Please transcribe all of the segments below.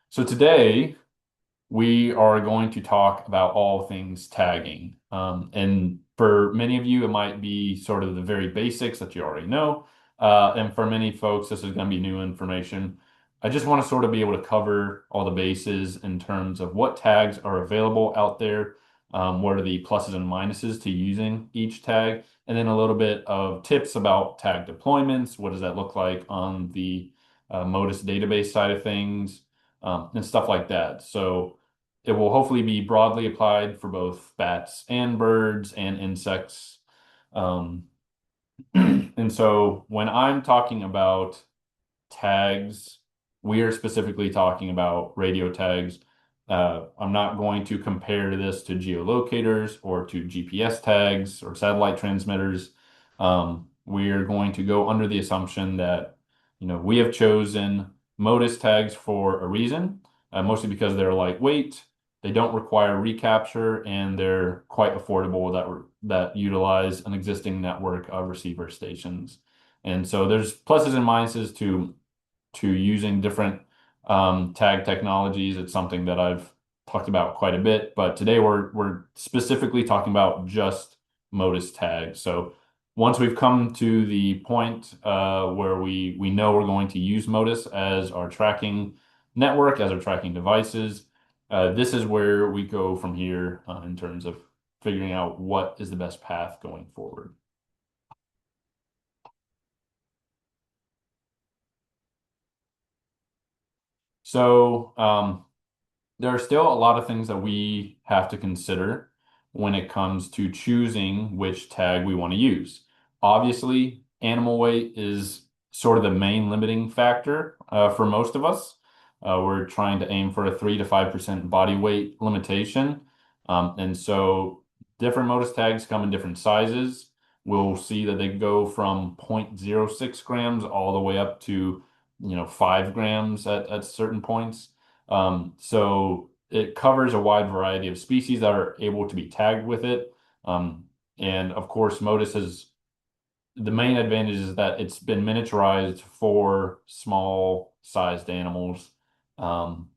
So today we are going to talk about all things tagging. And for many of you, it might be sort of the very basics that you already know. And for many folks, this is going to be new information. I just want to sort of be able to cover all the bases in terms of what tags are available out there, what are the pluses and minuses to using each tag, and then a little bit of tips about tag deployments. What does that look like on the Motus database side of things? And stuff like that. So it will hopefully be broadly applied for both bats and birds and insects. Um, and so when I'm talking about tags, we are specifically talking about radio tags. I'm not going to compare this to geolocators or to GPS tags or satellite transmitters. We are going to go under the assumption that, we have chosen Motus tags for a reason, mostly because they're lightweight, they don't require recapture, and they're quite affordable that utilize an existing network of receiver stations. And so there's pluses and minuses to using different tag technologies. It's something that I've talked about quite a bit, but today we're specifically talking about just Motus tags. So once we've come to the point where we know we're going to use Motus as our tracking network, as our tracking devices, this is where we go from here in terms of figuring out what is the best path going forward. So there are still a lot of things that we have to consider when it comes to choosing which tag we want to use. Obviously, animal weight is sort of the main limiting factor for most of us. We're trying to aim for a 3 to 5% body weight limitation. And so different Motus tags come in different sizes. We'll see that they go from 0.06 grams all the way up to 5 grams at certain points. So it covers a wide variety of species that are able to be tagged with it. And of course, Motus has the main advantage is that it's been miniaturized for small sized animals. Um,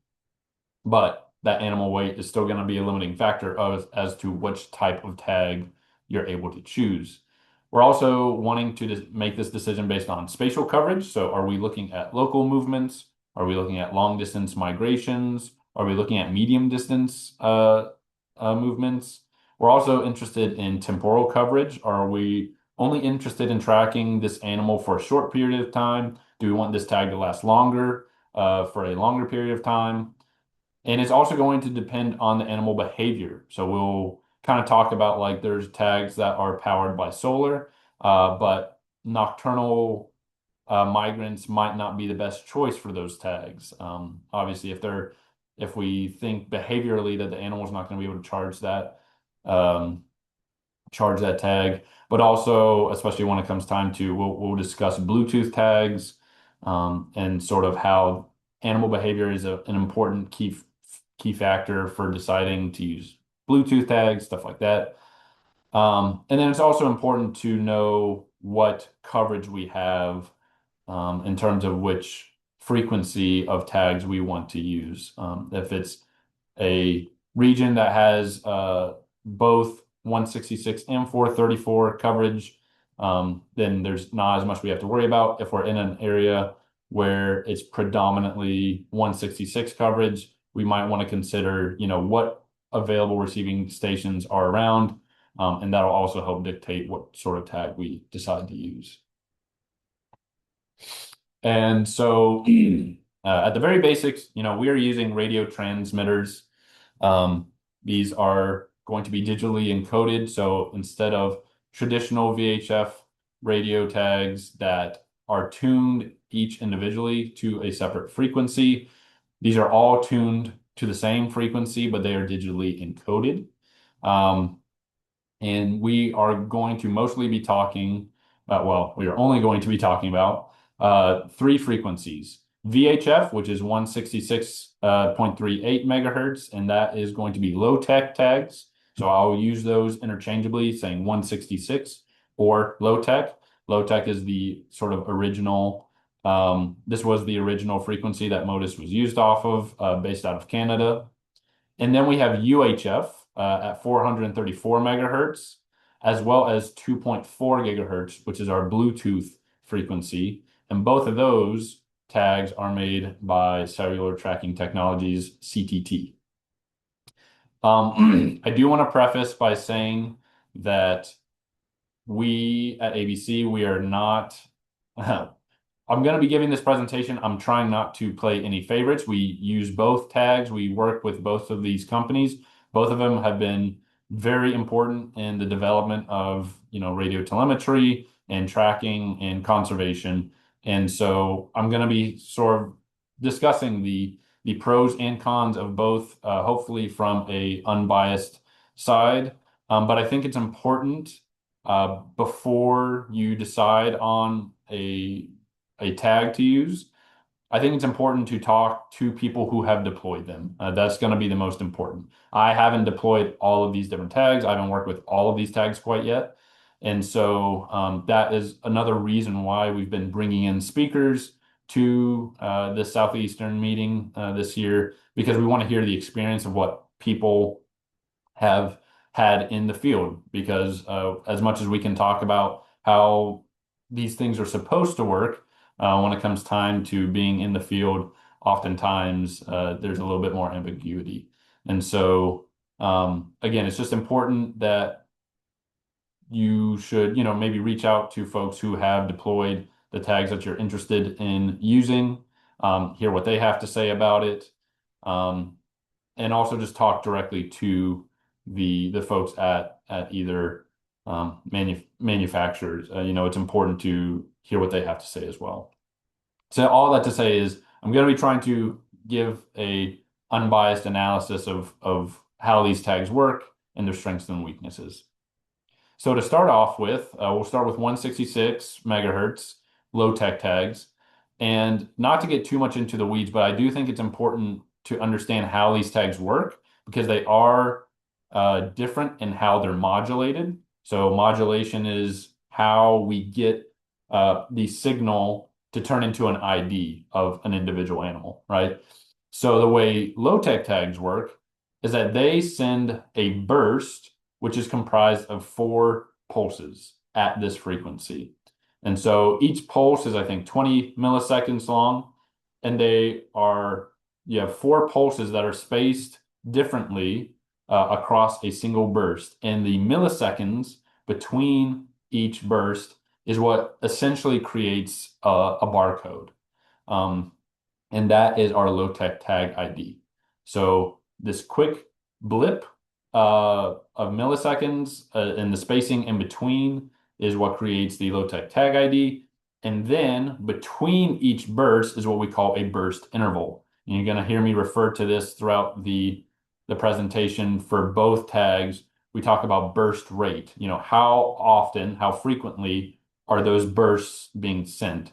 but that animal weight is still going to be a limiting factor as to which type of tag you're able to choose. We're also wanting to make this decision based on spatial coverage. So are we looking at local movements? Are we looking at long distance migrations? Are we looking at medium distance movements? We're also interested in temporal coverage. Are we only interested in tracking this animal for a short period of time? Do we want this tag to last longer for a longer period of time? And it's also going to depend on the animal behavior. So we'll kind of talk about like there's tags that are powered by solar, but nocturnal migrants might not be the best choice for those tags. Obviously, if we think behaviorally that the animal is not going to be able to um, charge that tag, but also especially when it comes time to we'll discuss Bluetooth tags and sort of how animal behavior is an important key factor for deciding to use Bluetooth tags, stuff like that. And then it's also important to know what coverage we have in terms of which frequency of tags we want to use. If it's a region that has both 166 and 434 coverage, then there's not as much we have to worry about. If we're in an area where it's predominantly 166 coverage, we might want to consider, what available receiving stations are around, and that'll also help dictate what sort of tag we decide to use. And so at the very basics, we are using radio transmitters. These are going to be digitally encoded. So instead of traditional VHF radio tags that are tuned each individually to a separate frequency, these are all tuned to the same frequency, but they are digitally encoded. And we are going to mostly be talking about, well, we are only going to be talking about three frequencies. VHF, which is 166.38 megahertz, and that is going to be low-tech tags. So I'll use those interchangeably, saying 166 or low-tech. Low-tech is the sort of original This was the original frequency that Motus was used off of, based out of Canada. And then we have UHF at 434 megahertz, as well as 2.4 gigahertz, which is our Bluetooth frequency. And both of those tags are made by Cellular Tracking Technologies, CTT. I do want to preface by saying that we at ABC, we are not, I'm going to be giving this presentation. I'm trying not to play any favorites. We use both tags. We work with both of these companies. Both of them have been very important in the development of, radio telemetry and tracking and conservation. And so I'm going to be sort of discussing the pros and cons of both, hopefully from a unbiased side. But I think it's important before you decide on a tag to use, I think it's important to talk to people who have deployed them. That's going to be the most important. I haven't deployed all of these different tags. I haven't worked with all of these tags quite yet. And so that is another reason why we've been bringing in speakers to the Southeastern meeting this year, because we want to hear the experience of what people have had in the field. Because as much as we can talk about how these things are supposed to work, when it comes time to being in the field, oftentimes there's a little bit more ambiguity. And so, again, it's just important that you should, maybe reach out to folks who have deployed the tags that you're interested in using, hear what they have to say about it, and also just talk directly to the folks at either manufacturers. It's important to hear what they have to say as well. So all that to say is I'm going to be trying to give a unbiased analysis of how these tags work and their strengths and weaknesses. So to start off with, we'll start with 166 megahertz low-tech tags. And not to get too much into the weeds, but I do think it's important to understand how these tags work, because they are different in how they're modulated. So modulation is how we get the signal to turn into an ID of an individual animal, right? So the way low-tech tags work is that they send a burst, which is comprised of 4 pulses at this frequency. And so each pulse is, I think, 20 milliseconds long, and you have 4 pulses that are spaced differently across a single burst. And the milliseconds between each burst is what essentially creates a barcode. And that is our low-tech tag ID. So this quick blip of milliseconds and the spacing in between is what creates the low-tech tag ID. And then between each burst is what we call a burst interval. And you're going to hear me refer to this throughout the presentation for both tags. We talk about burst rate. How often, how frequently are those bursts being sent?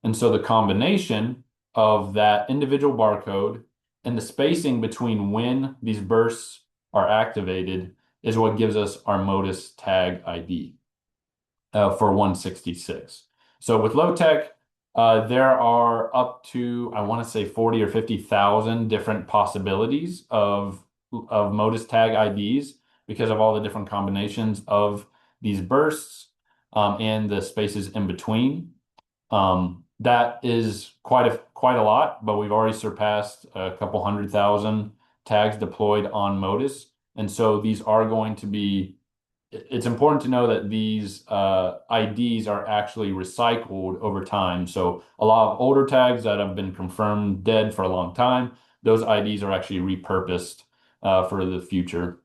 And so the combination of that individual barcode and the spacing between when these bursts are activated is what gives us our Motus tag ID for 166. So with low tech, there are up to, I want to say 40 or 50,000 different possibilities of Motus tag IDs because of all the different combinations of these bursts and the spaces in between. That is quite a lot, but we've already surpassed a couple 100,000 tags deployed on Motus. And so these are going to be, it's important to know that these IDs are actually recycled over time. So a lot of older tags that have been confirmed dead for a long time, those IDs are actually repurposed for the future.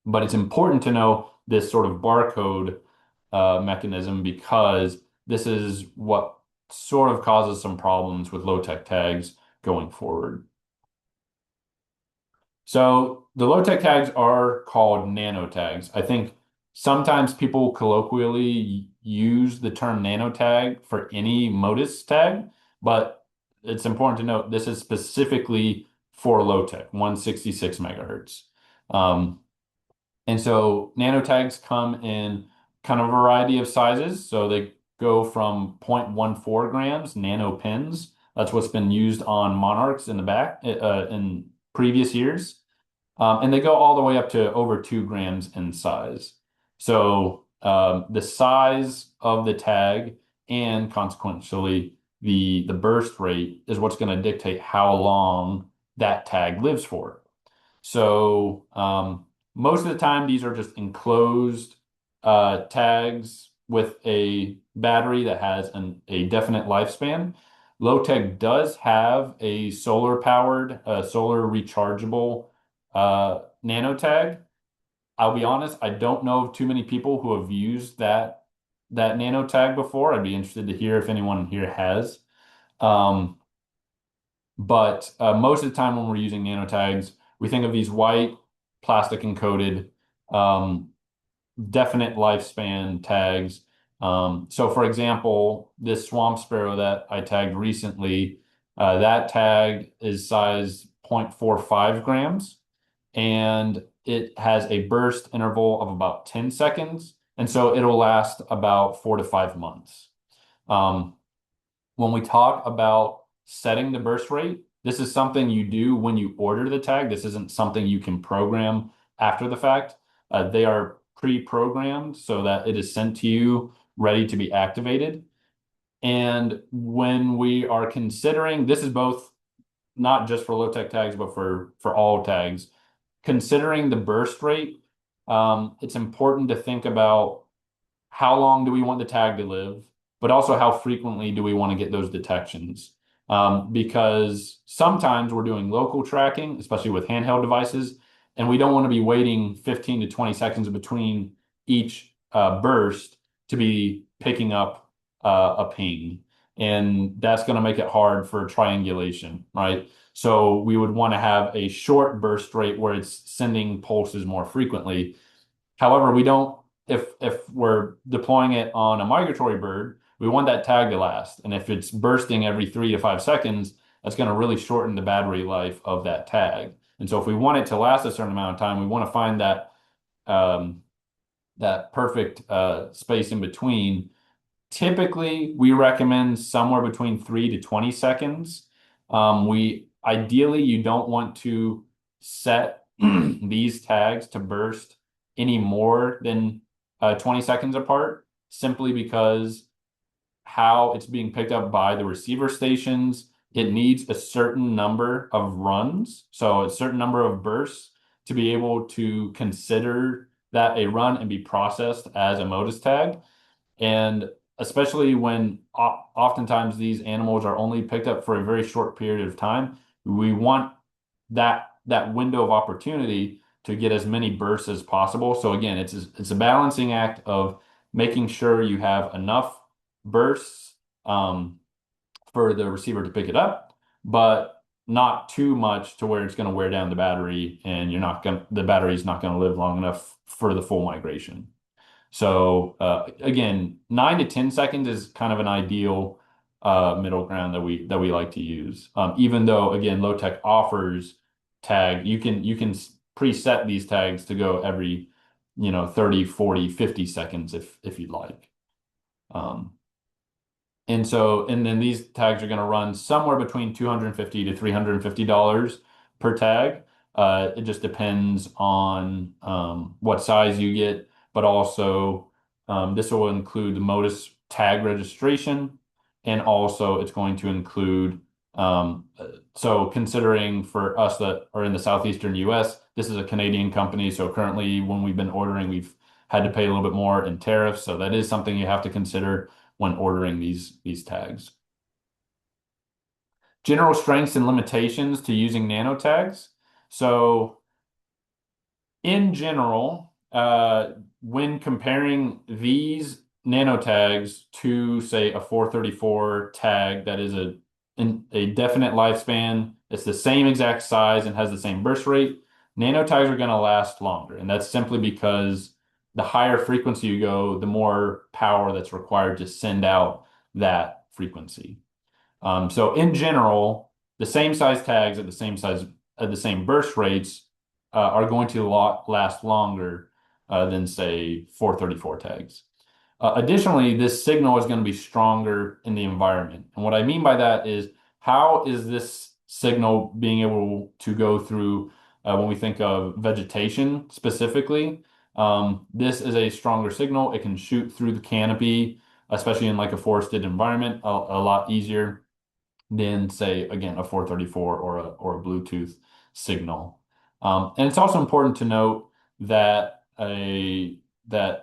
But it's important to know this sort of barcode mechanism, because this is what sort of causes some problems with low-tech tags going forward. So the low-tech tags are called nano tags. I think sometimes people colloquially use the term nano tag for any Motus tag, but it's important to note this is specifically for low-tech, 166 megahertz. And so nano tags come in kind of a variety of sizes. So they go from 0.14 grams nano pins. That's what's been used on Monarchs in the back in previous years. And they go all the way up to over 2 grams in size. So the size of the tag and consequentially the burst rate is what's going to dictate how long that tag lives for. So most of the time, these are just enclosed tags with a battery that has a definite lifespan. Low-Tech does have a solar-powered, solar rechargeable nano tag. I'll be honest, I don't know of too many people who have used that nano tag before. I'd be interested to hear if anyone here has. Um, but most of the time when we're using nano tags, we think of these white plastic encoded definite lifespan tags. So for example, this swamp sparrow that I tagged recently, that tag is size 0.45 grams and it has a burst interval of about 10 seconds. And so it'll last about 4 to 5 months. Um, when we talk about setting the burst rate, this is something you do when you order the tag. This isn't something you can program after the fact. They are pre-programmed so that it is sent to you ready to be activated. And when we are considering, this is both not just for low-tech tags, but for all tags, considering the burst rate, it's important to think about how long do we want the tag to live, but also how frequently do we want to get those detections? Because sometimes we're doing local tracking, especially with handheld devices, and we don't want to be waiting 15 to 20 seconds between each burst to be picking up a ping. And that's going to make it hard for triangulation, right? So we would want to have a short burst rate where it's sending pulses more frequently. However, we don't, if we're deploying it on a migratory bird, we want that tag to last. And if it's bursting every 3 to 5 seconds, that's going to really shorten the battery life of that tag. And so if we want it to last a certain amount of time, we want to find um, that perfect space in between. Typically, we recommend somewhere between 3 to 20 seconds. We ideally you don't want to set these tags to burst any more than 20 seconds apart, simply because how it's being picked up by the receiver stations, it needs a certain number of runs, so a certain number of bursts to be able to consider that a run and be processed as a Motus tag. And especially when oftentimes these animals are only picked up for a very short period of time, we want that window of opportunity to get as many bursts as possible. So again, it's a balancing act of making sure you have enough bursts for the receiver to pick it up, but not too much to where it's going to wear down the battery and the battery's not going to live long enough for the full migration. So again, 9 to 10 seconds is kind of an ideal middle ground that we like to use. Even though again, Low-Tech offers tag, you can preset these tags to go every 30, 40, 50 seconds if you'd like. Um, and then these tags are going to run somewhere between $250 to $350 per tag. It just depends on what size you get, but also this will include the Motus tag registration, and also it's going to include so considering for us that are in the southeastern US, this is a Canadian company, so currently when we've been ordering, we've had to pay a little bit more in tariffs, so that is something you have to consider when ordering these tags. General strengths and limitations to using nano tags. So in general, when comparing these nano tags to, say, a 434 tag that is a definite lifespan, it's the same exact size and has the same burst rate, nano tags are going to last longer. And that's simply because the higher frequency you go, the more power that's required to send out that frequency. So in general, the same size tags at the same burst rates are going to last longer than say 434 tags. Additionally, this signal is going to be stronger in the environment. And what I mean by that is how is this signal being able to go through when we think of vegetation specifically? This is a stronger signal. It can shoot through the canopy, especially in like a forested environment, a lot easier than say again a 434 or a Bluetooth signal. And it's also important to note that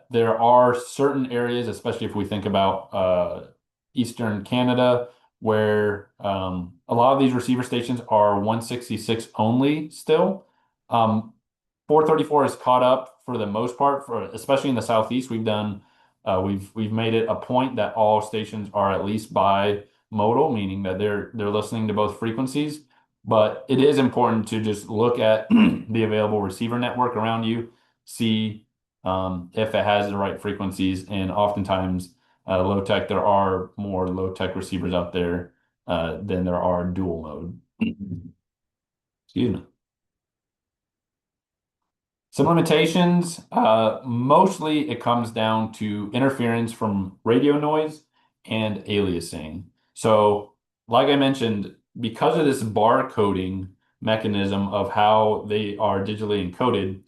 there are certain areas, especially if we think about Eastern Canada, where a lot of these receiver stations are 166 only still. 434 is caught up for the most part, for especially in the Southeast. We've made it a point that all stations are at least bimodal, meaning that they're listening to both frequencies. But it is important to just look at the available receiver network around you, see if it has the right frequencies, and oftentimes low tech, there are more low tech receivers out there than there are dual mode. Excuse me. Some limitations, mostly it comes down to interference from radio noise and aliasing. So, like I mentioned, because of this bar coding mechanism of how they are digitally encoded,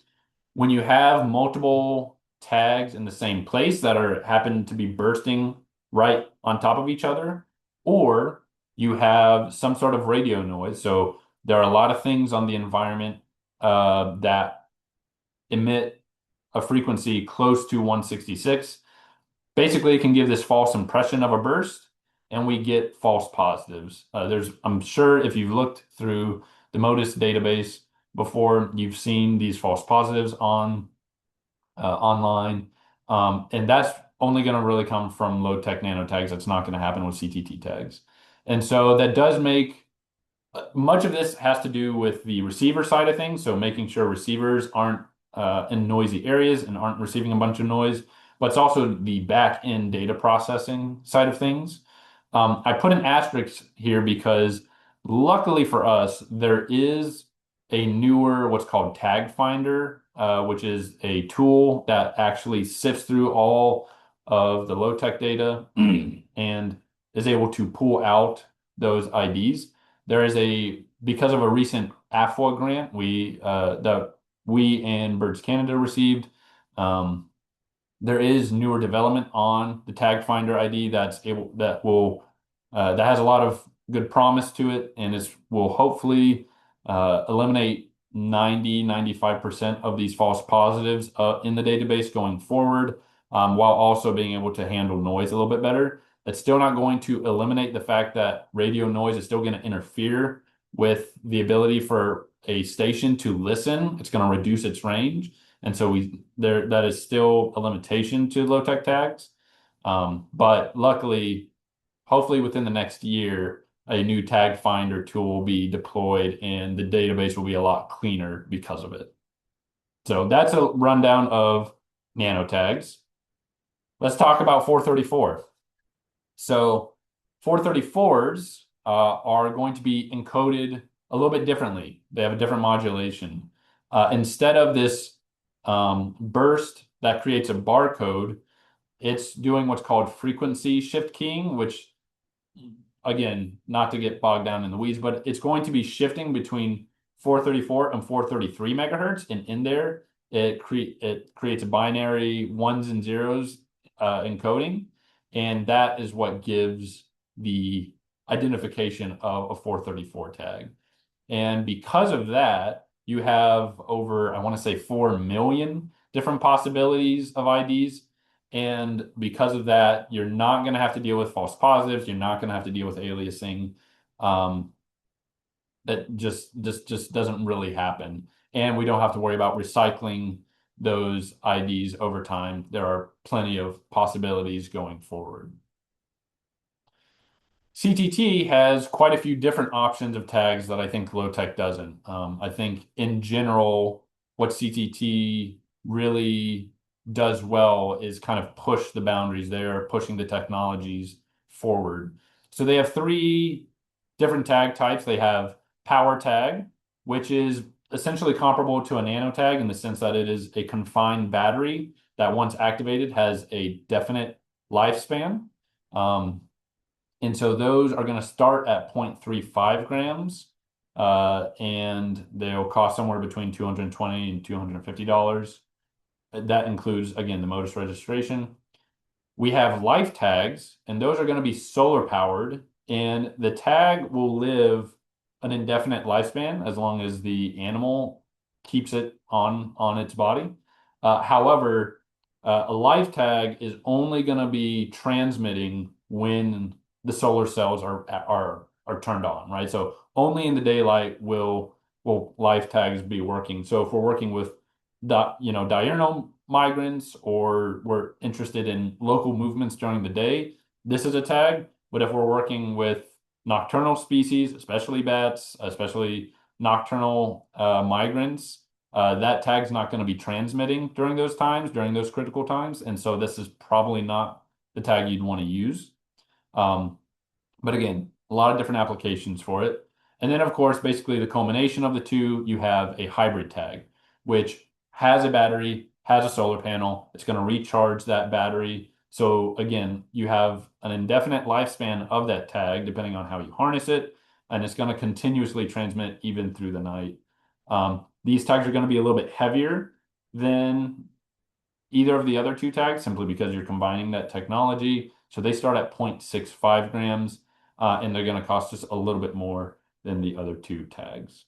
when you have multiple tags in the same place that are happen to be bursting right on top of each other, or you have some sort of radio noise. So there are a lot of things on the environment that emit a frequency close to 166. Basically, it can give this false impression of a burst, and we get false positives. I'm sure if you've looked through the Motus database before, you've seen these false positives online, and that's only going to really come from low tech nano tags. That's not going to happen with CTT tags, and so that does make much of this has to do with the receiver side of things, so making sure receivers aren't in noisy areas and aren't receiving a bunch of noise, but it's also the back end data processing side of things. I put an asterisk here because luckily for us, there is a newer what's called Tag Finder, which is a tool that actually sifts through all of the low tech data and is able to pull out those IDs. There is because of a recent AFWA grant that we and Birds Canada received. There is newer development on the Tag Finder ID that has a lot of good promise to it, and it will hopefully eliminate 95% of these false positives in the database going forward, while also being able to handle noise a little bit better. That's still not going to eliminate the fact that radio noise is still going to interfere with the ability for a station to listen. It's going to reduce its range. And so that is still a limitation to low tech tags. But luckily, hopefully within the next year, a new tag finder tool will be deployed and the database will be a lot cleaner because of it. So that's a rundown of nano tags. Let's talk about 434. So 434s are going to be encoded a little bit differently. They have a different modulation. Instead of this burst that creates a barcode, it's doing what's called frequency shift keying, which, again, not to get bogged down in the weeds, but it's going to be shifting between 434 and 433 megahertz. And in there, it creates a binary ones and zeros encoding. And that is what gives the identification of a 434 tag. And because of that, you have over, I want to say 4 million different possibilities of IDs. And because of that, you're not going to have to deal with false positives. You're not going to have to deal with aliasing. That just doesn't really happen. And we don't have to worry about recycling those IDs over time. There are plenty of possibilities going forward. CTT has quite a few different options of tags that I think low tech doesn't. I think in general, what CTT really does well is kind of push the boundaries. They're pushing the technologies forward. So they have 3 different tag types. They have power tag, which is essentially comparable to a nano tag in the sense that it is a confined battery that once activated has a definite lifespan. Um, and so those are going to start at 0.35 grams, and they'll cost somewhere between $220 and $250. That includes, again, the Motus registration. We have life tags, and those are going to be solar powered, and the tag will live an indefinite lifespan as long as the animal keeps it on its body. However, a life tag is only going to be transmitting when the solar cells are turned on, right? So only in the daylight will life tags be working. So if we're working with diurnal migrants or we're interested in local movements during the day, this is a tag. But if we're working with nocturnal species, especially bats, especially nocturnal migrants, that tag's not going to be transmitting during those times, during those critical times. And so this is probably not the tag you'd want to use. Um, but again, a lot of different applications for it. And then, of course, basically the culmination of the two, you have a hybrid tag, which has a battery, has a solar panel. It's going to recharge that battery. So again, you have an indefinite lifespan of that tag, depending on how you harness it, and it's going to continuously transmit even through the night. These tags are going to be a little bit heavier than either of the other two tags simply because you're combining that technology. So they start at 0.65 grams, and they're going to cost us a little bit more than the other two tags.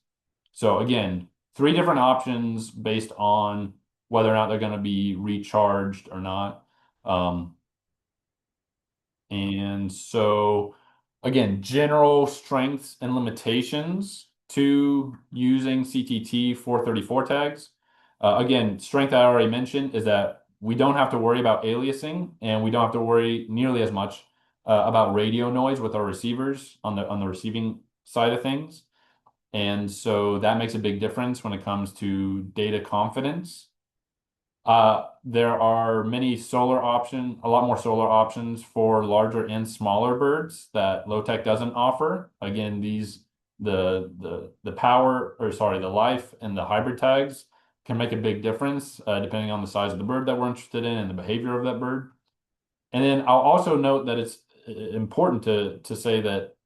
So again, three different options based on whether or not they're going to be recharged or not. And so, again, general strengths and limitations to using CTT 434 tags. Again, strength I already mentioned is that we don't have to worry about aliasing, and we don't have to worry nearly as much about radio noise with our receivers on the receiving side of things. And so that makes a big difference when it comes to data confidence. There are a lot more solar options for larger and smaller birds that low-tech doesn't offer. Again, the power, or sorry, the life and the hybrid tags can make a big difference depending on the size of the bird that we're interested in and the behavior of that bird. And then I'll also note that it's important to say that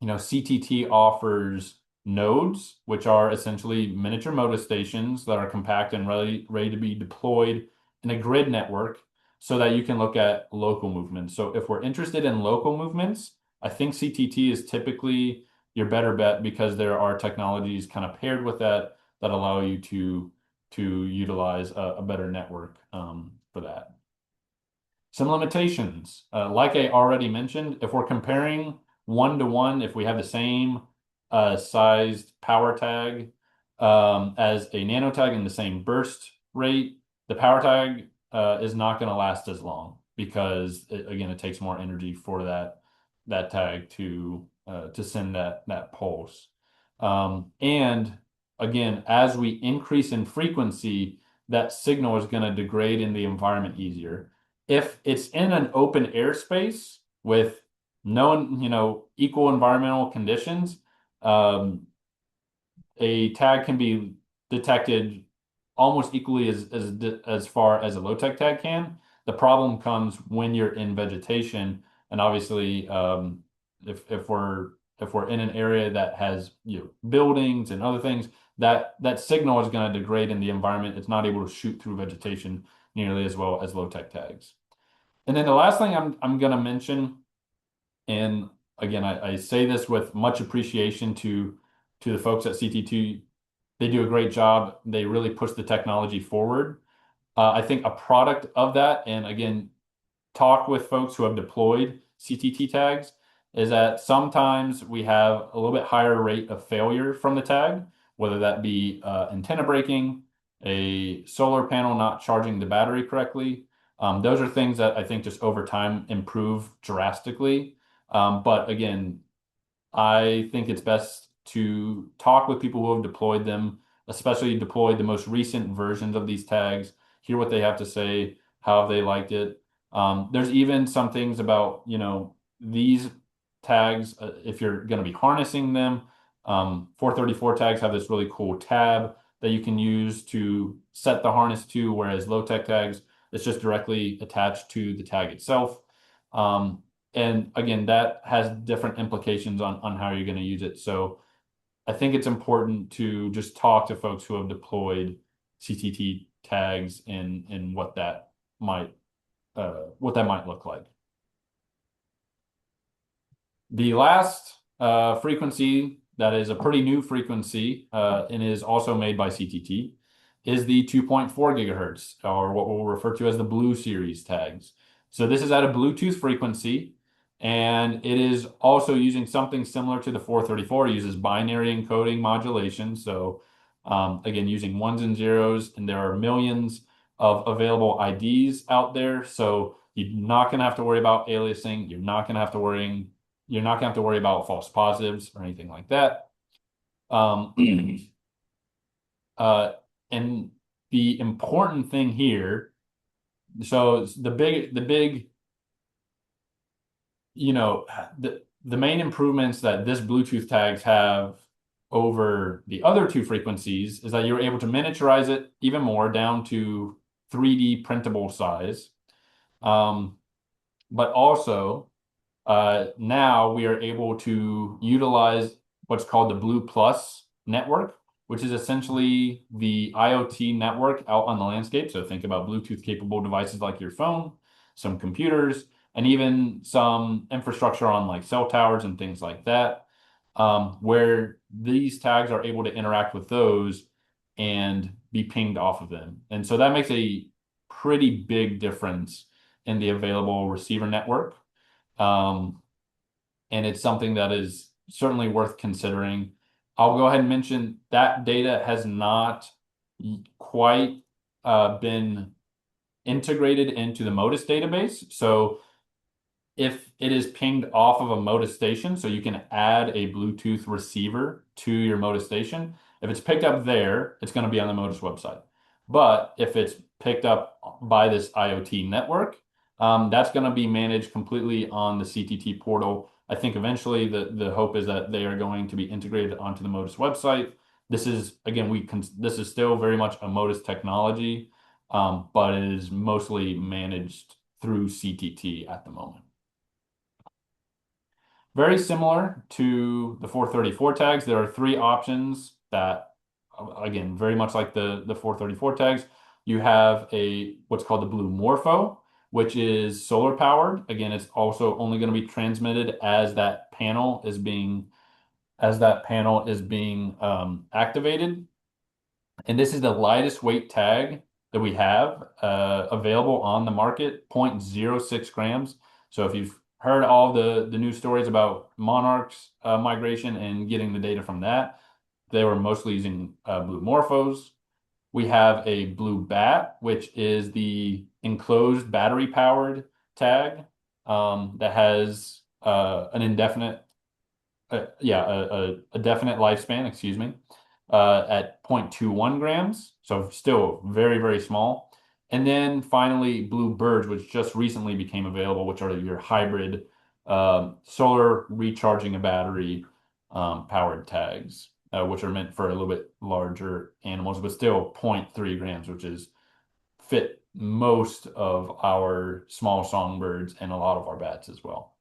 CTT offers nodes, which are essentially miniature Motus stations that are compact and ready to be deployed in a grid network so that you can look at local movements. So if we're interested in local movements, I think CTT is typically your better bet because there are technologies kind of paired with that allow you to utilize a better network for that. Some limitations, like I already mentioned, if we're comparing one-to-one, if we have the same sized power tag as a nano tag in the same burst rate, the power tag is not going to last as long because again, it takes more energy for that tag to send that pulse. And again, as we increase in frequency, that signal is going to degrade in the environment easier. If it's in an open airspace with no, equal environmental conditions, a tag can be detected almost equally as far as a low-tech tag can. The problem comes when you're in vegetation, and obviously, if we're in an area that has buildings and other things, that signal is going to degrade in the environment. It's not able to shoot through vegetation nearly as well as low-tech tags. And then the last thing I'm going to mention, and again, I say this with much appreciation to the folks at CT2. They do a great job. They really push the technology forward. I think a product of that, and again, talk with folks who have deployed CTT tags, is that sometimes we have a little bit higher rate of failure from the tag, whether that be antenna breaking, a solar panel not charging the battery correctly. Those are things that I think just over time improve drastically. But again, I think it's best to talk with people who have deployed them, especially deployed the most recent versions of these tags, hear what they have to say, how they liked it. There's even some things about, these tags, if you're going to be harnessing them, 434 tags have this really cool tab that you can use to set the harness to, whereas low-tech tags It's just directly attached to the tag itself. And again, that has different implications on how you're going to use it. So I think it's important to just talk to folks who have deployed CTT tags and what that might look like. The last frequency that is a pretty new frequency and is also made by CTT is the 2.4 gigahertz, or what we'll refer to as the Blue Series tags. So this is at a Bluetooth frequency, and it is also using something similar to the 434. It uses binary encoding modulation. So again, using ones and zeros, and there are millions of available IDs out there. So you're not going to have to worry about aliasing. You're not going to have to worry about false positives or anything like that. Um, uh, and the important thing here, so you know, the main improvements that this Bluetooth tags have over the other two frequencies is that you're able to miniaturize it even more down to 3D printable size. But also, now we are able to utilize what's called the Blue Plus network, which is essentially the IoT network out on the landscape. So think about Bluetooth capable devices like your phone, some computers, and even some infrastructure on like cell towers and things like that, where these tags are able to interact with those and be pinged off of them. And so that makes a pretty big difference in the available receiver network. And it's something that is certainly worth considering. I'll go ahead and mention that data has not quite been integrated into the Motus database. So if it is pinged off of a Motus station, so you can add a Bluetooth receiver to your Motus station. If it's picked up there, it's going to be on the Motus website. But if it's picked up by this IoT network, that's going to be managed completely on the CTT portal. I think eventually the hope is that they are going to be integrated onto the Motus website. This is, again, this is still very much a Motus technology, but it is mostly managed through CTT at the moment. Very similar to the 434 tags, there are three options that, again, very much like the 434 tags. You have what's called the Blue Morpho, which is solar powered. Again, it's also only going to be transmitted as that panel is being activated. And this is the lightest weight tag that we have available on the market, 0.06 grams. So if you've heard all the news stories about Monarch's migration and getting the data from that, they were mostly using Blue Morphos. We have a Blue Bat, which is the enclosed battery-powered tag that has an indefinite, a definite lifespan, excuse me, at 0.21 grams. So still very, very small. And then finally, Blue Birds, which just recently became available, which are your hybrid solar recharging a battery powered tags, which are meant for a little bit larger animals, but still 0.3 grams, which is fit most of our small songbirds and a lot of our bats as well.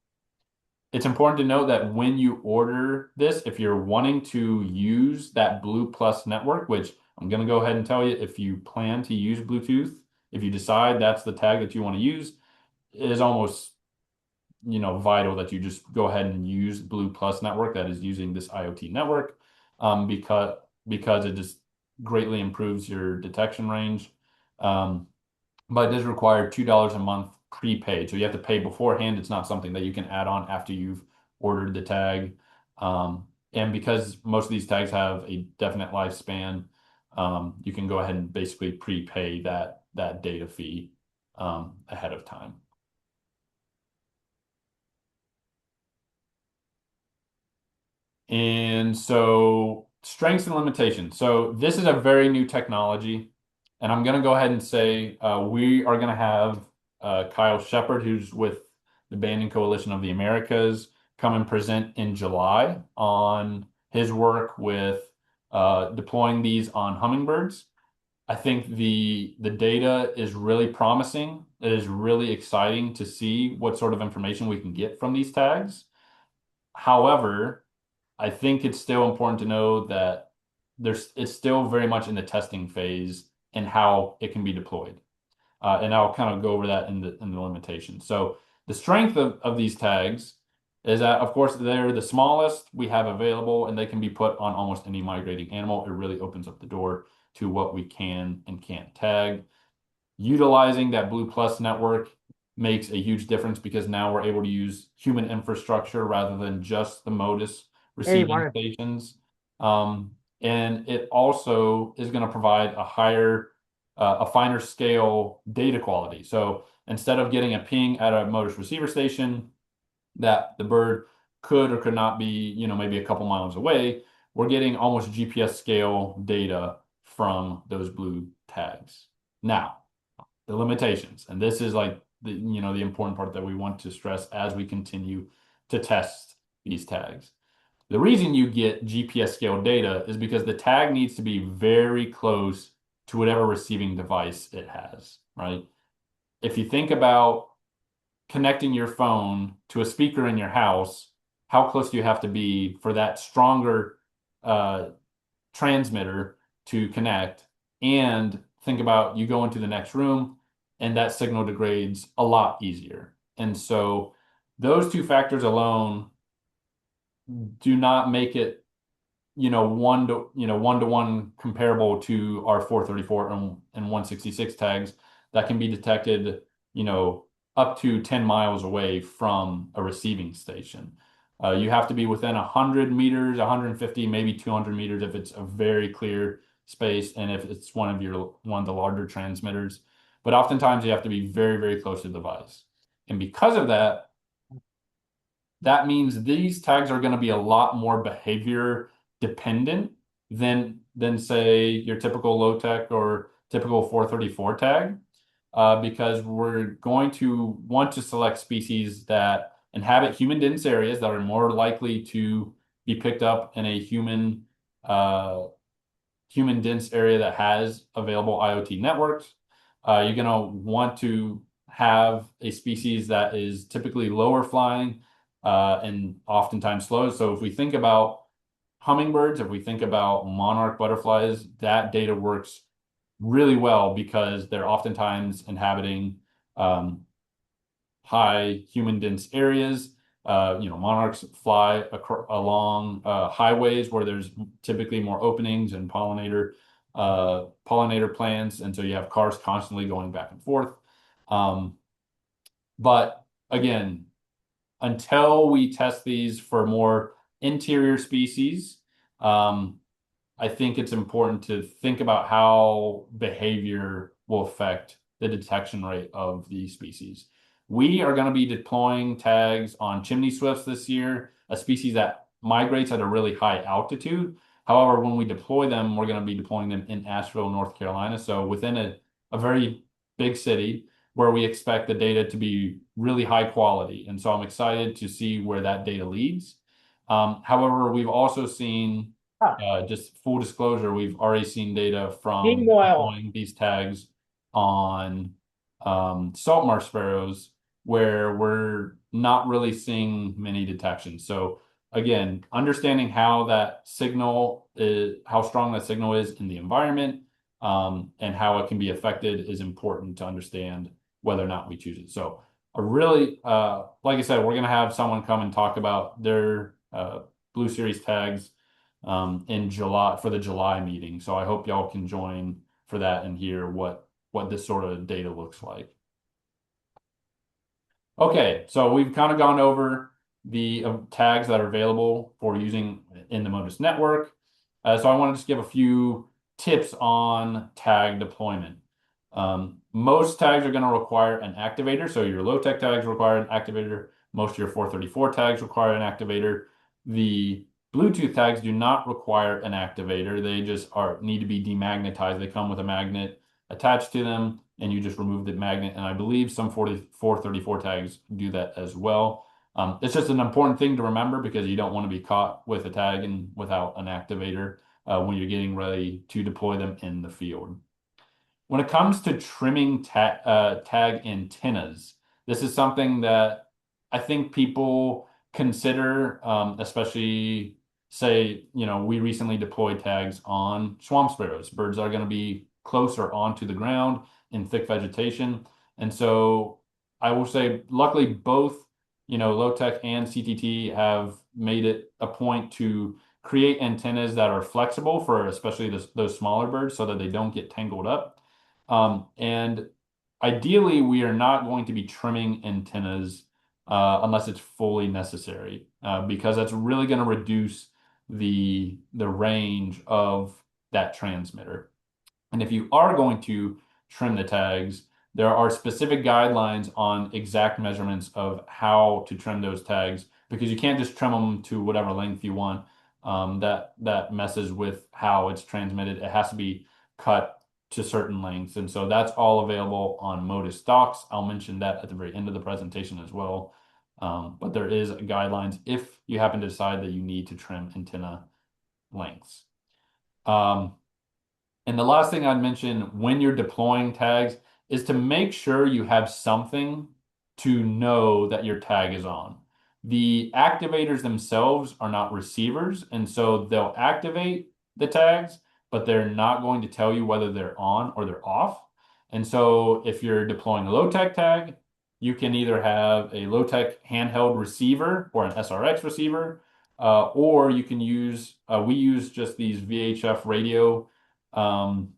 It's important to note that when you order this, if you're wanting to use that Blue Plus network, which I'm going to go ahead and tell you, if you plan to use Bluetooth, if you decide that's the tag that you want to use, it is almost, vital that you just go ahead and use Blue Plus network that is using this IoT network, because it just greatly improves your detection range. But it does require $2 a month prepaid. So you have to pay beforehand. It's not something that you can add on after you've ordered the tag. And because most of these tags have a definite lifespan, you can go ahead and basically prepay that data fee ahead of time. And so strengths and limitations. So this is a very new technology. And I'm going to go ahead and say we are going to have Kyle Shepard, who's with the Banding Coalition of the Americas, come and present in July on his work with deploying these on hummingbirds. I think the data is really promising. It is really exciting to see what sort of information we can get from these tags. However, I think it's still important to know that it's still very much in the testing phase and how it can be deployed. And I'll kind of go over that in the limitations. So the strength of these tags is that, of course, they're the smallest we have available, and they can be put on almost any migrating animal. It really opens up the door to what we can and can't tag. Utilizing that Blue Plus network makes a huge difference because now we're able to use human infrastructure rather than just the Motus Hey, receiving Martin. stations. And it also is going to provide a finer scale data quality. So instead of getting a ping at a Motus receiver station that the bird could or could not be, maybe a couple miles away, we're getting almost GPS scale data from those blue tags. Now, the limitations. And this is like the important part that we want to stress as we continue to test these tags. The reason you get GPS scale data is because the tag needs to be very close to whatever receiving device it has, right? If you think about connecting your phone to a speaker in your house, how close do you have to be for that stronger uh, transmitter to connect? And think about you go into the next room and that signal degrades a lot easier. And so those two factors alone do not make it, one to one comparable to our 434 and 166 tags that can be detected, you know, up to 10 miles away from a receiving station. You have to be within 100 meters, 150, maybe 200 meters if it's a very clear space and if it's one of the larger transmitters. But oftentimes you have to be very, very close to the device. And because of that, that means these tags are going to be a lot more behavior dependent than say your typical low tech or typical 434 tag, because we're going to want to select species that inhabit human dense areas that are more likely to be picked up in a uh, human dense area that has available IoT networks. You're going to want to have a species that is typically lower flying and oftentimes slow. So if we think about hummingbirds, if we think about monarch butterflies, that data works really well because they're oftentimes inhabiting um, high human dense areas. Monarchs fly along highways where there's typically more openings and pollinator plants, and so you have cars constantly going back and forth. Um, but again, until we test these for more interior species, um, I think it's important to think about how behavior will affect the detection rate of these species. We are going to be deploying tags on chimney swifts this year, a species that migrates at a really high altitude. However, when we deploy them, we're going to be deploying them in Asheville, North Carolina, so within a very big city where we expect the data to be really high quality. And so I'm excited to see where that data leads. However, we've also seen Ah, just full disclosure, we've already seen data from meanwhile, deploying these tags on salt marsh sparrows where we're not really seeing many detections. So again, understanding how strong that signal is in the environment, and how it can be affected is important to understand whether or not we choose it. So like I said, we're going to have someone come and talk about their Blue Series tags in July for the July meeting. So I hope y'all can join for that and hear what this sort of data looks like. Okay, so we've kind of gone over the tags that are available for using in the Modus network. So I want to just give a few tips on tag deployment. Most tags are going to require an activator. So your low-tech tags require an activator. Most of your 434 tags require an activator. The Bluetooth tags do not require an activator. They just need to be demagnetized. They come with a magnet attached to them, and you just remove the magnet. And I believe some 434 tags do that as well. It's just an important thing to remember because you don't want to be caught with a tag and without an activator when you're getting ready to deploy them in the field. When it comes to trimming tag antennas, this is something that I think people consider, especially say, we recently deployed tags on swamp sparrows, birds that are going to be closer onto the ground in thick vegetation. And so I will say, luckily, both, low tech and CTT have made it a point to create antennas that are flexible for especially those smaller birds so that they don't get tangled up. And ideally, we are not going to be trimming antennas unless it's fully necessary, because that's really going to reduce the range of that transmitter. And if you are going to trim the tags, there are specific guidelines on exact measurements of how to trim those tags because you can't just trim them to whatever length you want. That messes with how it's transmitted. It has to be cut to certain lengths. And so that's all available on Motus docs. I'll mention that at the very end of the presentation as well. But there is guidelines if you happen to decide that you need to trim antenna lengths. And the last thing I'd mention when you're deploying tags is to make sure you have something to know that your tag is on. The activators themselves are not receivers, and so they'll activate the tags, but they're not going to tell you whether they're on or they're off. And so if you're deploying a low-tech tag, you can either have a low-tech handheld receiver or an SRX receiver, or you can use, we use just these VHF radio um,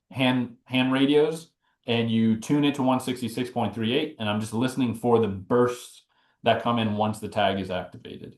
hand radios, and you tune it to 166.38, and I'm just listening for the bursts that come in once the tag is activated.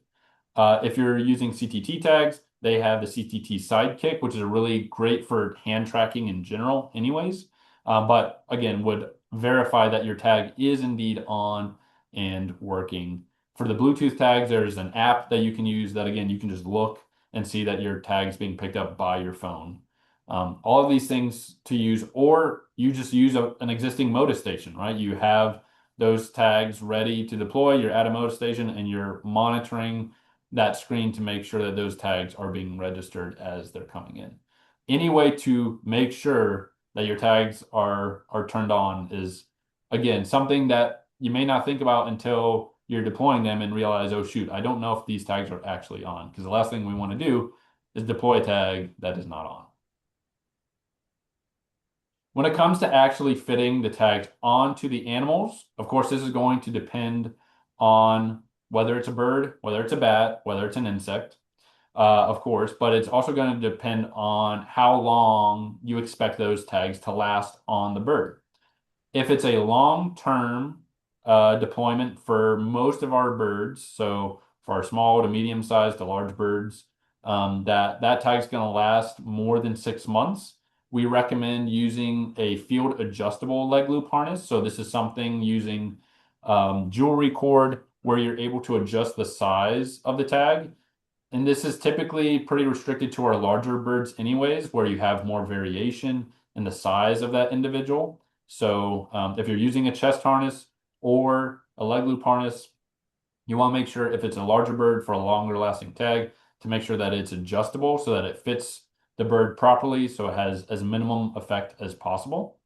If you're using CTT tags, they have the CTT Sidekick, which is really great for hand tracking in general anyways. But again, would verify that your tag is indeed on and working. For the Bluetooth tags, there's an app that you can use that, again, you can just look and see that your tag is being picked up by your phone. All of these things to use, or you just use an existing Motus station, right? You have those tags ready to deploy, you're at a Motus station and you're monitoring that screen to make sure that those tags are being registered as they're coming in. Any way to make sure that your tags are turned on is, again, something that you may not think about until you're deploying them and realize, oh shoot, I don't know if these tags are actually on. Because the last thing we want to do is deploy a tag that is not on. When it comes to actually fitting the tags onto the animals, of course, this is going to depend on whether it's a bird, whether it's a bat, whether it's an insect, of course, but it's also going to depend on how long you expect those tags to last on the bird. If it's a long-term deployment for most of our birds, so for our small to medium-sized to large birds, that tag's going to last more than 6 months. We recommend using a field adjustable leg loop harness. So this is something using jewelry cord where you're able to adjust the size of the tag. And this is typically pretty restricted to our larger birds anyways, where you have more variation in the size of that individual. So if you're using a chest harness or a leg loop harness, you want to make sure if it's a larger bird for a longer lasting tag to make sure that it's adjustable so that it fits the bird properly so it has as minimum effect as possible.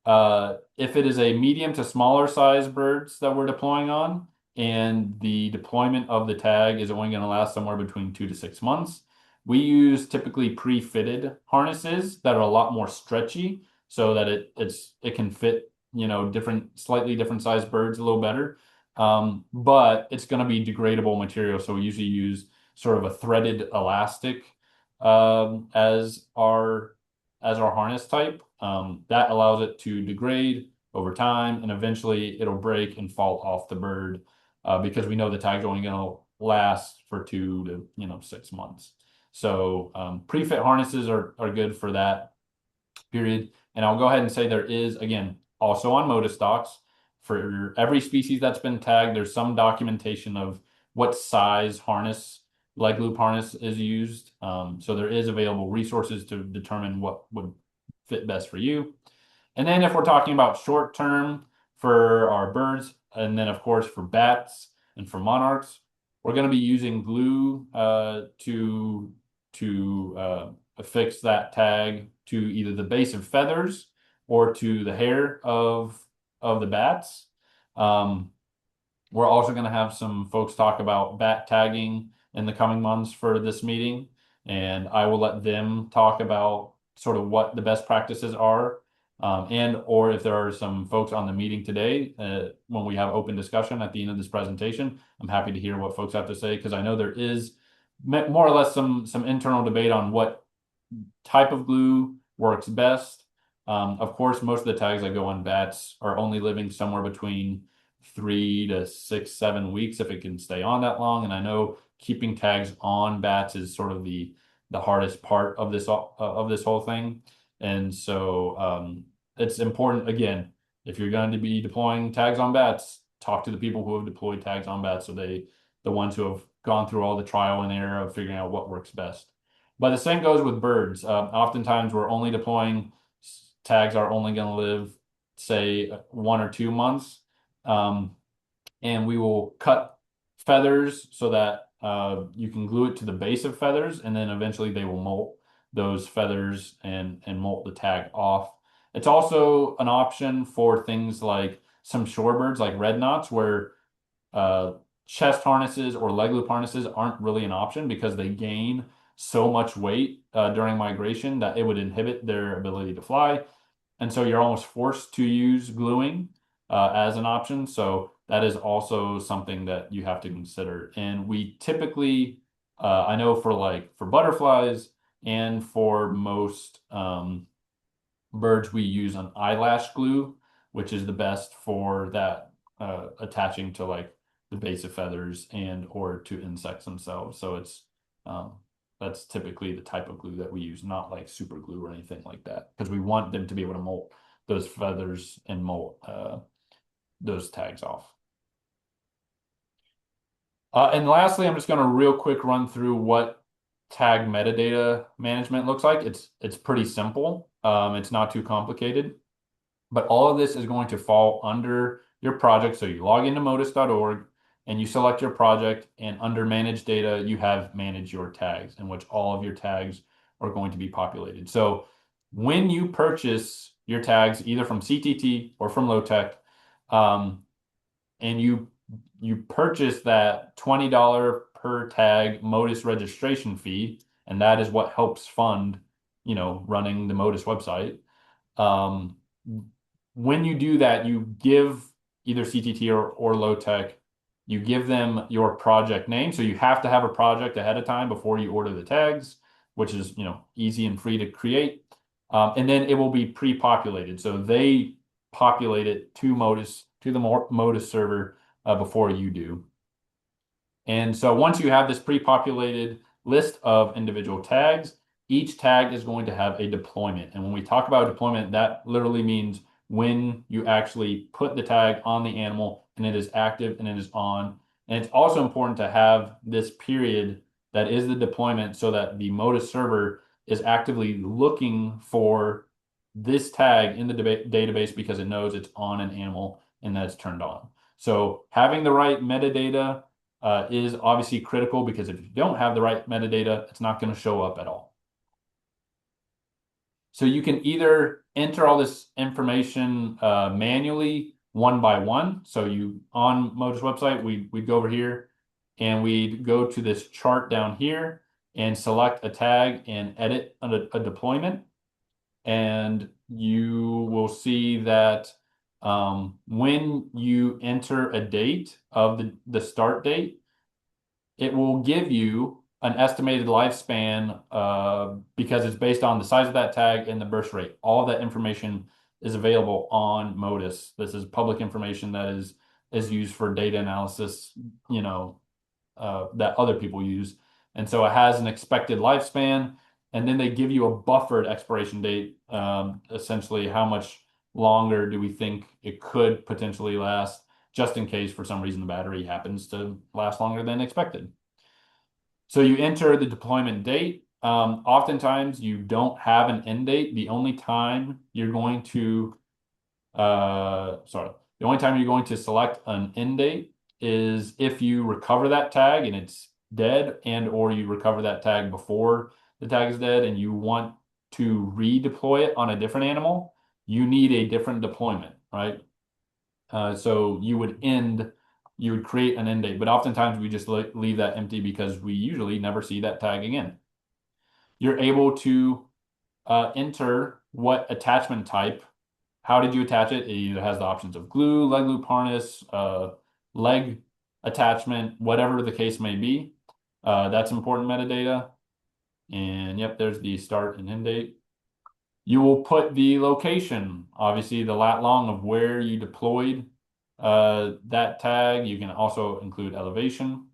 If it is a medium to smaller size birds that we're deploying on, and the deployment of the tag is only going to last somewhere between 2 to 6 months, we use typically pre-fitted harnesses that are a lot more stretchy so that it can fit, slightly different size birds a little better. But it's going to be degradable material, so we usually use sort of a threaded elastic as our harness type. That allows it to degrade over time, and eventually it'll break and fall off the bird because we know the tag's only going to last for 2 to 6 months. So pre-fit harnesses are good for that period. And I'll go ahead and say there is, again, also on Motus docs, for every species that's been tagged, there's some documentation of what size harness, leg loop harness is used. So there is available resources to determine what would fit best for you. And then if we're talking about short term for our birds, and then of course for bats and for monarchs, we're going to be using glue to affix that tag to either the base of feathers or to the hair of the bats. Um, we're also going to have some folks talk about bat tagging in the coming months for this meeting, and I will let them talk about sort of what the best practices are, and or if there are some folks on the meeting today, when we have open discussion at the end of this presentation, I'm happy to hear what folks have to say because I know there is more or less some internal debate on what type of glue works best. Of course, most of the tags that go on bats are only living somewhere between 3 to 6, 7 weeks if it can stay on that long. And I know keeping tags on bats is sort of the hardest part of this whole thing. And so it's important again, if you're going to be deploying tags on bats, talk to the people who have deployed tags on bats, so the ones who have gone through all the trial and error of figuring out what works best. But the same goes with birds. Oftentimes, we're only deploying tags are only going to live, say, 1 or 2 months, and we will cut feathers so that you can glue it to the base of feathers, and then eventually they will molt those feathers and molt the tag off. It's also an option for things like some shorebirds, like red knots, where uh, chest harnesses or leg loop harnesses aren't really an option because they gain so much weight during migration that it would inhibit their ability to fly. And so you're almost forced to use gluing as an option. So that is also something that you have to consider. And we typically, I know for butterflies and for most birds, we use an eyelash glue, which is the best for that attaching to like the base of feathers and or to insects themselves. So it's um, that's typically the type of glue that we use, not like super glue or anything like that, because we want them to be able to molt those feathers and molt those tags off. And lastly, I'm just going to real quick run through what tag metadata management looks like. It's pretty simple. It's not too complicated, but all of this is going to fall under your project. So you log into motus.org and you select your project, and under manage data, you have manage your tags, in which all of your tags are going to be populated. So when you purchase your tags, either from CTT or from Lowtech, and you purchase that $20 per tag Motus registration fee, and that is what helps fund, running the Motus website. When you do that, you give either CTT or Lowtech, you give them your project name. So you have to have a project ahead of time before you order the tags, which is, easy and free to create. And then it will be pre-populated. So they populate it to the Motus server before you do. And so once you have this pre-populated list of individual tags, each tag is going to have a deployment. And when we talk about deployment, that literally means when you actually put the tag on the animal and it is active and it is on. And it's also important to have this period that is the deployment so that the Motus server is actively looking for this tag in the database because it knows it's on an animal and that it's turned on. So having the right metadata is obviously critical, because if you don't have the right metadata, it's not going to show up at all. So you can either enter all this information manually one by one. So on Motus website, we'd go over here and we'd go to this chart down here and select a tag and edit a deployment. And you will see that when you enter a date of the start date, it will give you an estimated lifespan because it's based on the size of that tag and the burst rate. All of that information is available on Motus. This is public information that is used for data analysis, that other people use. And so it has an expected lifespan, and then they give you a buffered expiration date, essentially how much longer do we think it could potentially last, just in case for some reason the battery happens to last longer than expected. So you enter the deployment date. Oftentimes you don't have an end date. The only time you're going to select an end date is if you recover that tag and it's dead, and or you recover that tag before the tag is dead and you want to redeploy it on a different animal. you need a different deployment, right? So you would create an end date, but oftentimes we just leave that empty because we usually never see that tag again. You're able to enter what attachment type. How did you attach it? It either has the options of glue, leg loop harness, leg attachment, whatever the case may be. That's important metadata. And yep, there's the start and end date. You will put the location, obviously the lat long of where you deployed that tag. You can also include elevation.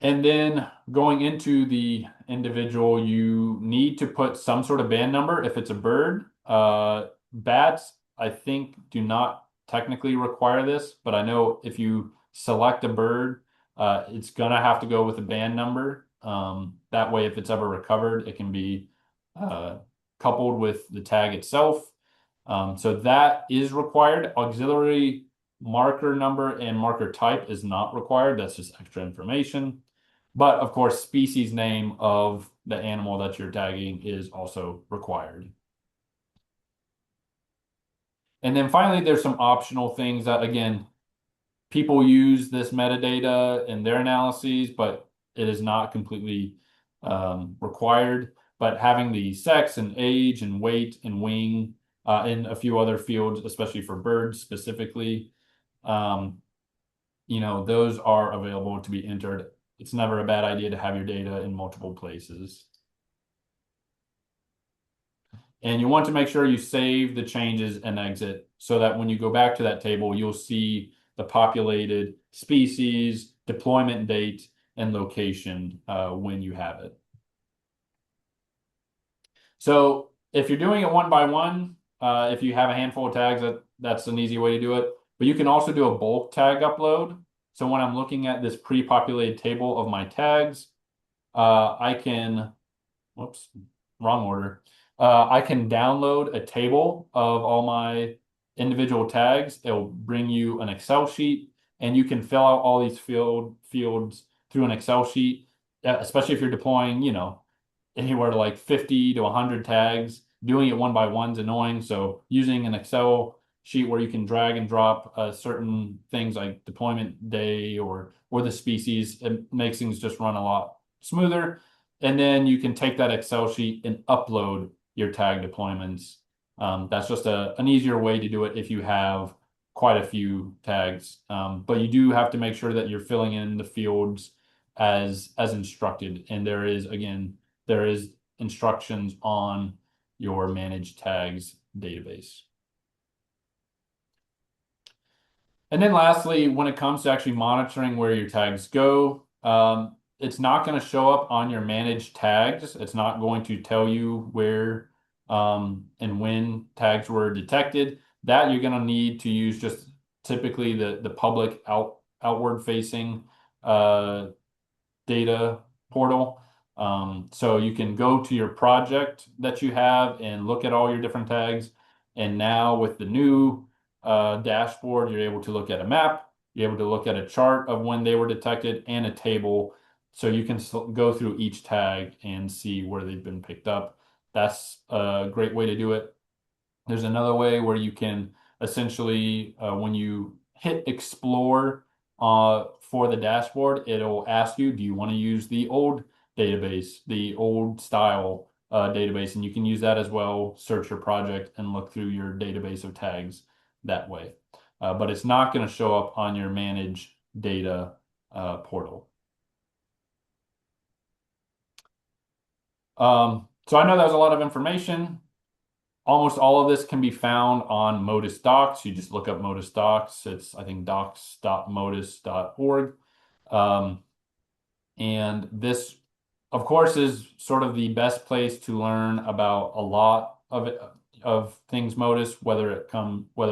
And then going into the individual, you need to put some sort of band number if it's a bird. Bats, I think, do not technically require this, but I know if you select a bird, it's gonna have to go with a band number. That way, if it's ever recovered, it can be uh, coupled with the tag itself. So that is required. Auxiliary marker number and marker type is not required. That's just extra information. But of course, species name of the animal that you're tagging is also required. And then finally, there's some optional things that, again, people use this metadata in their analyses, but it is not completely required. But having the sex and age and weight and wing and a few other fields, especially for birds specifically, um, those are available to be entered. It's never a bad idea to have your data in multiple places. And you want to make sure you save the changes and exit so that when you go back to that table, you'll see the populated species, deployment date, and location when you have it. So if you're doing it one by one, if you have a handful of tags, that's an easy way to do it. But you can also do a bulk tag upload. So when I'm looking at this pre-populated table of my tags, I can, whoops, wrong order. I can download a table of all my individual tags. It'll bring you an Excel sheet, and you can fill out all these fields through an Excel sheet, especially if you're deploying, anywhere to like 50 to 100 tags. Doing it one by one is annoying. So using an Excel sheet where you can drag and drop certain things like deployment day or the species, it makes things just run a lot smoother. And then you can take that Excel sheet and upload your tag deployments. That's just an easier way to do it if you have quite a few tags. But you do have to make sure that you're filling in the fields as instructed. And there is instructions on your managed tags database. And then lastly, when it comes to actually monitoring where your tags go, it's not going to show up on your managed tags. It's not going to tell you where and when tags were detected. That you're going to need to use just typically the public outward facing data portal. So you can go to your project that you have and look at all your different tags. And now with the new dashboard, you're able to look at a map, you're able to look at a chart of when they were detected and a table. So you can go through each tag and see where they've been picked up. That's a great way to do it. There's another way where you can essentially, when you hit explore for the dashboard, it'll ask you, do you want to use the old database, the old style database? And you can use that as well, search your project and look through your database of tags that way. But it's not going to show up on your manage data portal. So I know that was a lot of information. Almost all of this can be found on Motus docs. You just look up Motus docs. It's, I think, docs.motus.org. And this, of course, is sort of the best place to learn about a lot of it, of things Motus, whether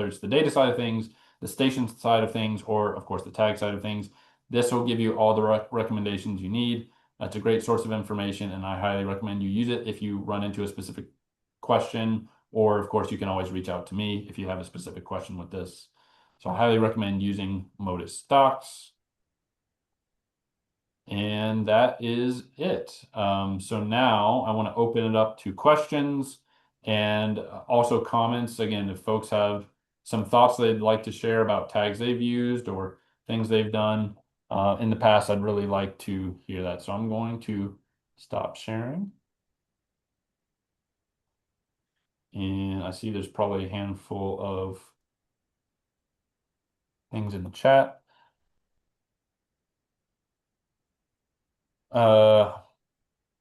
it's the data side of things, the station side of things, or of course the tag side of things. This will give you all the recommendations you need. It's a great source of information, and I highly recommend you use it if you run into a specific question, or of course you can always reach out to me if you have a specific question with this. So I highly recommend using Motus docs. And that is it. So now I want to open it up to questions. and also comments. Again, if folks have some thoughts they'd like to share about tags they've used or things they've done in the past, I'd really like to hear that. So I'm going to stop sharing. And I see there's probably a handful of things in the chat. Uh,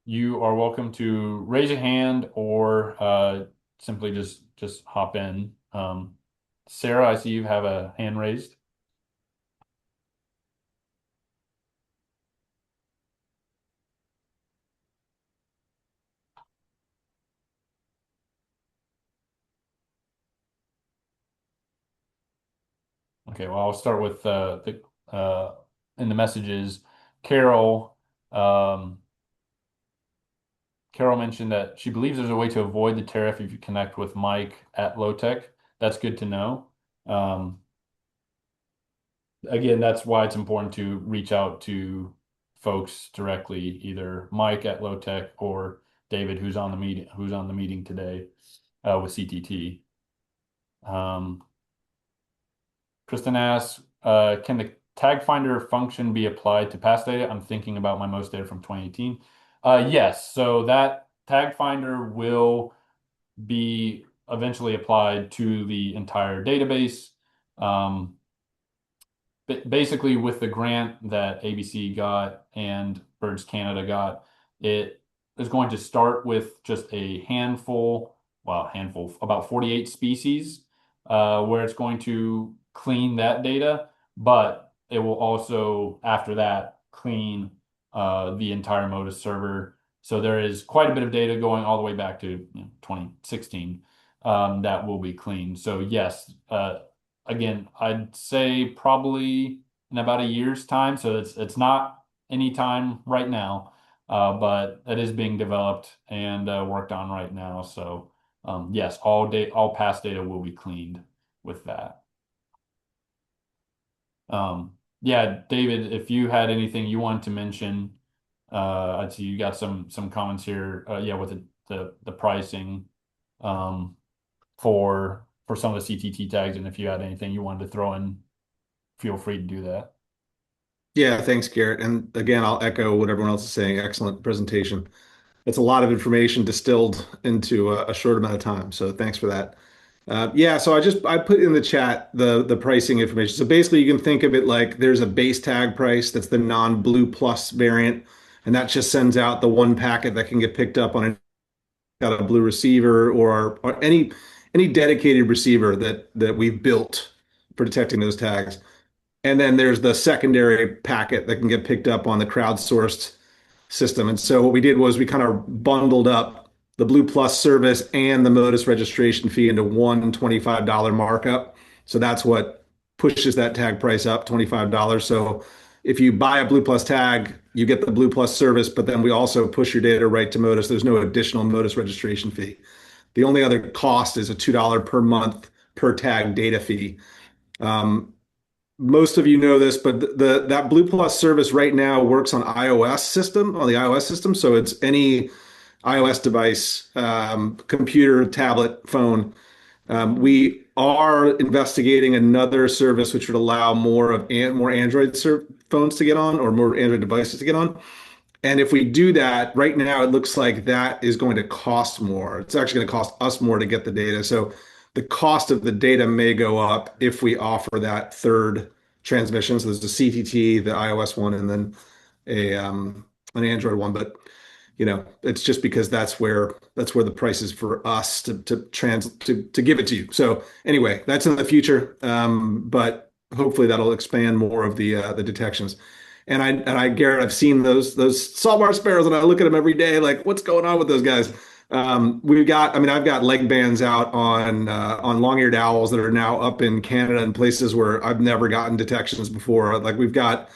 you are welcome to raise a hand or simply just hop in. Sarah, I see you have a hand raised. Okay, well, I'll start with the in the messages. Carol, um, Carol mentioned that she believes there's a way to avoid the tariff if you connect with Mike at Low Tech. That's good to know. Um, again, that's why it's important to reach out to folks directly, either Mike at Low Tech or David, who's on the meeting today with CTT. Kristen asks, can the tag finder function be applied to past data? I'm thinking about my most data from 2018. Yes, so that tag finder will be eventually applied to the entire database. Um, Basically, with the grant that ABC got and Birds Canada got, it is going to start with just a handful, well, handful, about 48 species, where it's going to clean that data, but it will also, after that, clean the entire Motus server. So there is quite a bit of data going all the way back to 2016 that will be cleaned. So yes, again, I'd say probably in about a year's time. So it's not any time right now, but it is being developed and worked on right now. So yes, all past data will be cleaned with that. Yeah, David, if you had anything you wanted to mention, I see you got some comments here. Yeah, with the pricing. Um, for some of the CTT tags, and if you had anything you wanted to throw in, feel free to do that. Yeah, thanks, Garrett. And again, I'll echo what everyone else is saying. Excellent presentation. It's a lot of information distilled into a short amount of time. So thanks for that. Yeah, so I put in the chat the pricing information. So basically, you can think of it like there's a base tag price that's the non-Blue Plus variant, and that just sends out the one packet that can get picked up on got a Blue receiver or any dedicated receiver that we've built for detecting those tags. And then there's the secondary packet that can get picked up on the crowdsourced system. And so what we did was we kind of bundled up the Blue Plus service and the Modus registration fee into one $25 markup. So that's what pushes that tag price up $25. So if you buy a Blue Plus tag, you get the Blue Plus service, but then we also push your data right to Modus. There's no additional Modus registration fee. The only other cost is a $2 per month per tag data fee. Um, Most of you know this, but that Blue Plus service right now works on the iOS system. So it's any iOS device, computer, tablet, phone. We are investigating another service which would allow more Android phones to get on or more Android devices to get on. And if we do that, right now it looks like that is going to cost more. It's actually going to cost us more to get the data. So the cost of the data may go up if we offer that third transmission. So there's the CTT, the iOS one, and then a an Android one. But it's just because that's where the price is for us to give it to you. So anyway, that's in the future. But hopefully that'll expand more of the detections. Garrett, I've seen those saltwater sparrows, and I look at them every day, like, what's going on with those guys? I've got leg bands out on long-eared owls that are now up in Canada and places where I've never gotten detections before. Like we've got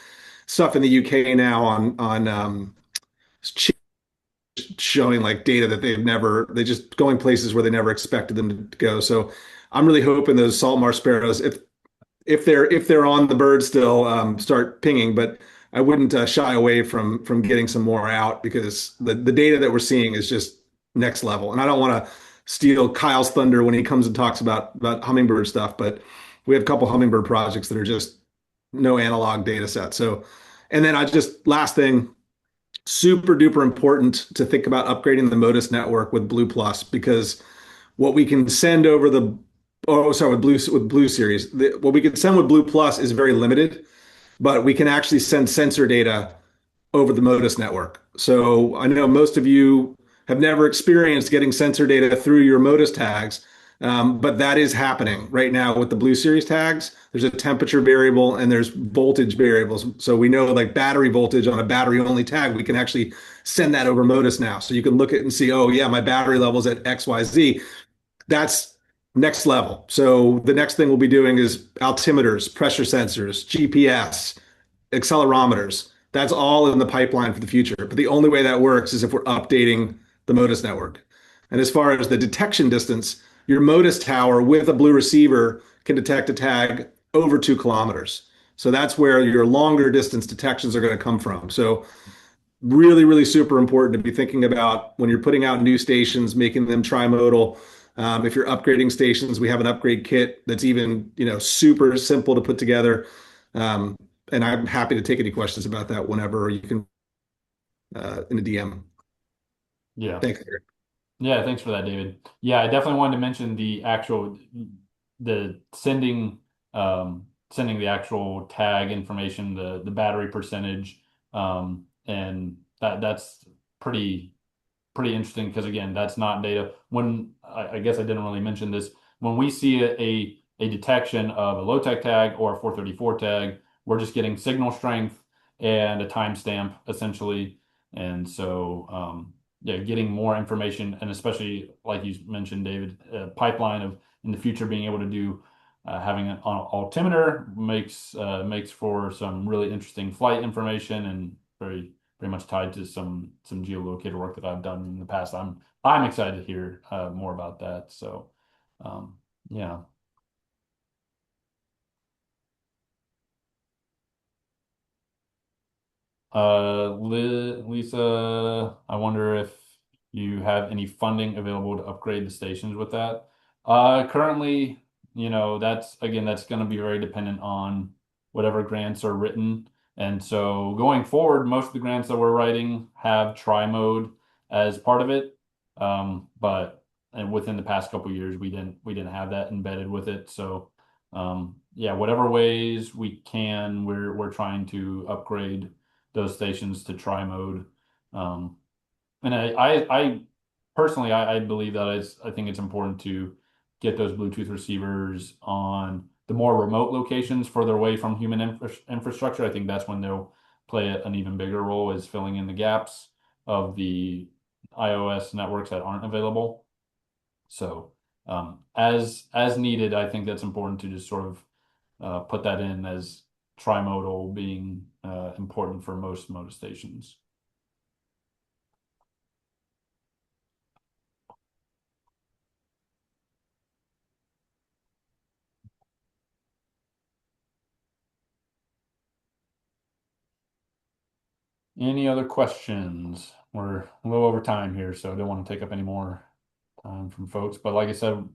stuff in the UK now on showing like data that they just going places where they never expected them to go. So I'm really hoping those saltmarsh sparrows, if they're on the bird still, start pinging. But I wouldn't shy away from getting some more out because the data that we're seeing is just next level. And I don't want to steal Kyle's thunder when he comes and talks about hummingbird stuff, but we have a couple hummingbird projects that are just no analog data set. So, and then I just last thing, super duper important to think about upgrading the Motus network with Blue Plus because what we can send over the oh sorry with Blue Series, what we can send with Blue Plus is very limited, but we can actually send sensor data over the Motus network. So I know most of you have never experienced getting sensor data through your Motus tags, but that is happening right now with the Blue Series tags. There's a temperature variable and there's voltage variables. So we know like battery voltage on a battery only tag, we can actually send that over Motus now. So you can look at it and see, oh yeah, my battery level's at XYZ. That's next level. So the next thing we'll be doing is altimeters, pressure sensors, GPS, accelerometers. That's all in the pipeline for the future. But the only way that works is if we're updating the Motus network. And as far as the detection distance, your Motus tower with a blue receiver can detect a tag over 2 kilometers. So that's where your longer distance detections are going to come from. So really, really super important to be thinking about when you're putting out new stations, making them trimodal. If you're upgrading stations, we have an upgrade kit that's even, super simple to put together. Um, and I'm happy to take any questions about that whenever you can in a DM. Yeah. Thanks, Eric. Yeah, thanks for that, David. Yeah, I definitely wanted to mention the sending the actual tag information, the battery percentage, and that's pretty pretty interesting because again, that's not data. When I guess I didn't really mention this, when we see a detection of a low tech tag or a 434 tag, we're just getting signal strength and a timestamp essentially. And so yeah, getting more information and especially like you mentioned, David, pipeline of in the future being able to do having an altimeter makes for some really interesting flight information and very much tied to some geolocator work that I've done in the past. I'm excited to hear more about that. So, yeah. Lisa, I wonder if you have any funding available to upgrade the stations with that. Currently, that's going to be very dependent on whatever grants are written. And so going forward, most of the grants that we're writing have tri-mode as part of it. But and within the past couple of years, we didn't have that embedded with it. So yeah, whatever ways we can, we're trying to upgrade those stations to tri mode. Um, and I personally, I believe that I think it's important to get those Bluetooth receivers on the more remote locations further away from human infrastructure. I think that's when they'll play an even bigger role as filling in the gaps of the iOS networks that aren't available. So as needed, I think that's important to just sort of put that in as trimodal being important for most motor stations. Any other questions? We're a little over time here, so I don't want to take up any more time from folks. But like I said,